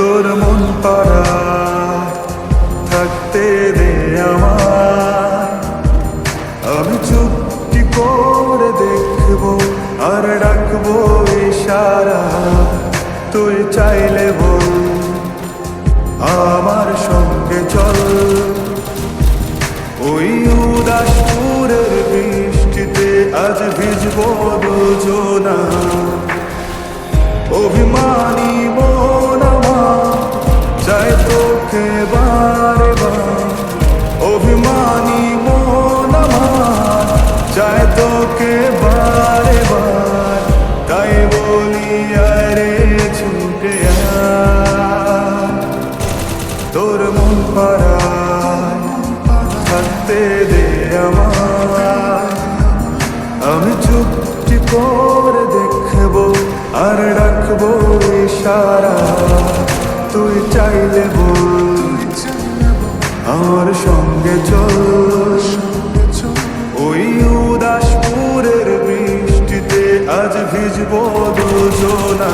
তোর মন পাড়ায় থাকতে দে আমায়। আমি চুপটি করে দেখবো আর ডাকবো ইশারা, তুই চাইলে বল আমার সঙ্গে চল। ওই উদাসপুরের বৃষ্টিতে আজ ভিজবো দুজনা। অভিমানী মন আমার চাই তোকে বারে বার, অভিমানী মন আমার চাই তোকে বারে বার। তাই বলি আরে ছুটে আয়, তোর মন পাড়ায় থাকতে দে আমায়। আমি চুপটি করে দেখবো আর ডাকবো ইশারা, তুই চাইলে বল আমার সঙ্গে চল। ওই উদাসপুরের বৃষ্টিতে আজ ভিজবো দুজনা।